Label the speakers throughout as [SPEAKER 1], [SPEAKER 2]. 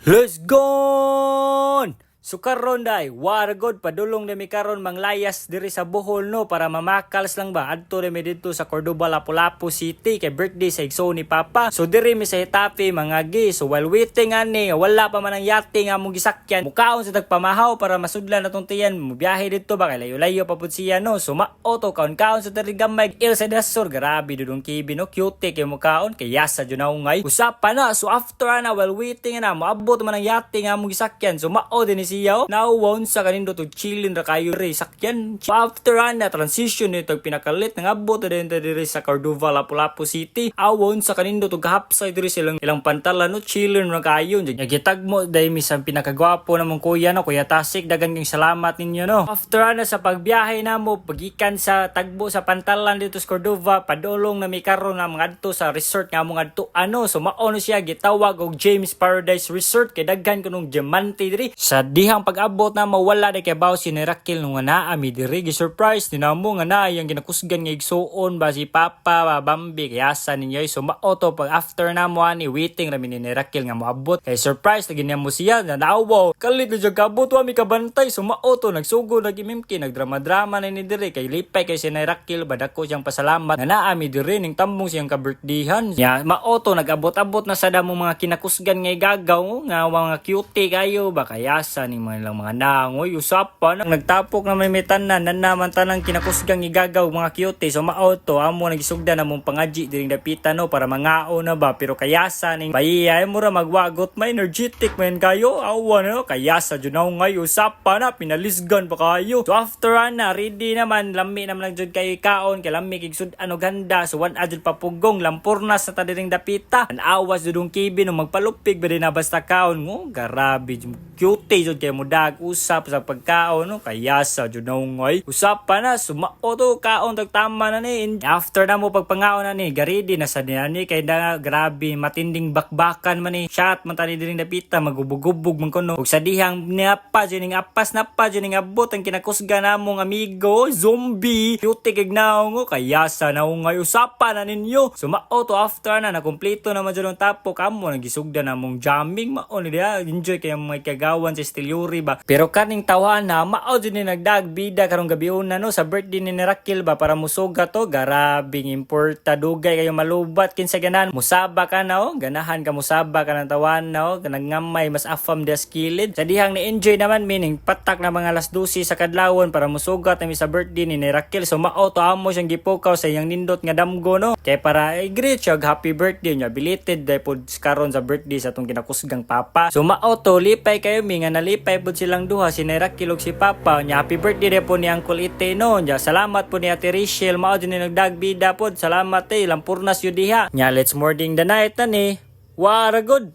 [SPEAKER 1] Let's go! So karon day, waragod padulong na mi karon manglayas diri sa Bohol no para mamakals lang ba adto na mi dito sa Cordoba, Lapu-Lapu City kay birthday sa igsoon ni Papa. So diri mi sa Hitafe mga gi. So while waiting ani, wala pa man ang yate nga mong gisakyan. Mukaon sa tagpamahaw para masudlan natong tiyan. Mubiyahe dito ba kay layo-layo pa pud siya no. So maoto kaon sa diri gamay il sa dasor. Grabe dudong kibi no, cute kay mukaon kay yasa jud na ungay. Usapan na. So after na while waiting na moabot man ang yate nga mong gisakyan. So mao din siya nawon sa kanindo to chillin ra kayo re sakyan. So after na transition nito pinakalit nang abot din diri sa Cordoba, Lapu-Lapu City. Awon sa kanindo to gahapsay diri silang ilang pantalan no, chillin ra kayo. Gitag mo dai misang pinakagwapo namong kuya no, Kuya Tasik, dagan kang salamat ninyo no. After na sa pagbiyahe namo pagikan sa tagbo sa pantalan dito sa Cordoba, padulong na mi karon na ngadto sa resort nga mo ngadto ano. So mao no siya gitawag og James Paradise Resort kay daghan kunong diamante diri. Sa dihang pag-abot na mawala na kay bawo si Nerakil nung nga naa mi diri gi-surprise ni namo nga naa yang ginakusgan nga igsuon ba si Papa Bambi kay asa ninyo. So maoto pag after na mo ani waiting ra mi ni Nerakil nga moabot kay surprise lagi niya mo siya na naawaw kalit na jud kabot wa mi kabantay. So maoto nagsugo nagimimki nagdrama-drama na ni diri kay lipay kay si Nerakil badako siyang pasalamat na naa mi diri ning tambong siyang ka-birthdayhan. Ya maoto nag-abot-abot na sa damo mga kinakusgan nga igagaw nga mga cute kayo ba kay asa ning mga nangoy usapan ang nagtapok na may metanan nan naman tanang kinakusgang igagaw mga cute. So maoto amo nagisugdan namong pangaji diring dapitan no para mangao na ba pero kayasa ning bayay mo ra magwagot may energetic man kayo awan no kayasa jud na ngay usapan na pinalisgan pa kayo. So after na ready naman lami naman lang jud kayo kaon kay lami kigsud ano ganda. So one adjud papugong lampurnas sa tadiring dapita an awas judong kibi no magpalupig ba din na basta kaon mo grabe cute jud kay mo usap sa pagkaon no kayasa jud na ungay usapan na sumaoto kaon tagtama na ni after na mo pagpangaon na ni garidi na sa ni kay da grabe matinding bakbakan man ni shot man tani diring dapita magubog-ubog man kuno ug sa dihang niapa jining apas na pa jining abot ang kinakusga namong amigo zombie cute gignaw ngo kayasa na ungay usapan na ninyo. Sumaoto after na nakumpleto na man jud ang tapok amo nagisugda namong jamming mao ni dia enjoy kay mga kagawan sa Stilyuri ba pero kaning tawahan na mao din ni nagdag bida karong gabion na no sa birthday ni Nerakil ba para musuga to garabing importa dugay kayo malubat kinsa ganan musaba ka na o ganahan ka musaba ka ng tawahan na o nagngamay mas afam des kilid sa dihang ni enjoy naman meaning patak na mga alas 12 sa kadlawon para musugat na mi sa birthday ni Nerakil. So mao to amo siyang gipukaw sa iyang nindot nga damgo no kay para i-greet siya happy birthday niya belated day pod karon sa birthday sa atong kinakusgang papa. So mao to lipay kayo mi nga nalipay pod silang duha si Nerakil ug si Papa nya happy birthday po ni Uncle Ite no nya salamat po ni Ate Rachel mao din ni nagdagbida pod salamat lampurnas yun diha nya let's morning the night na ni wara good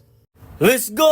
[SPEAKER 1] let's go.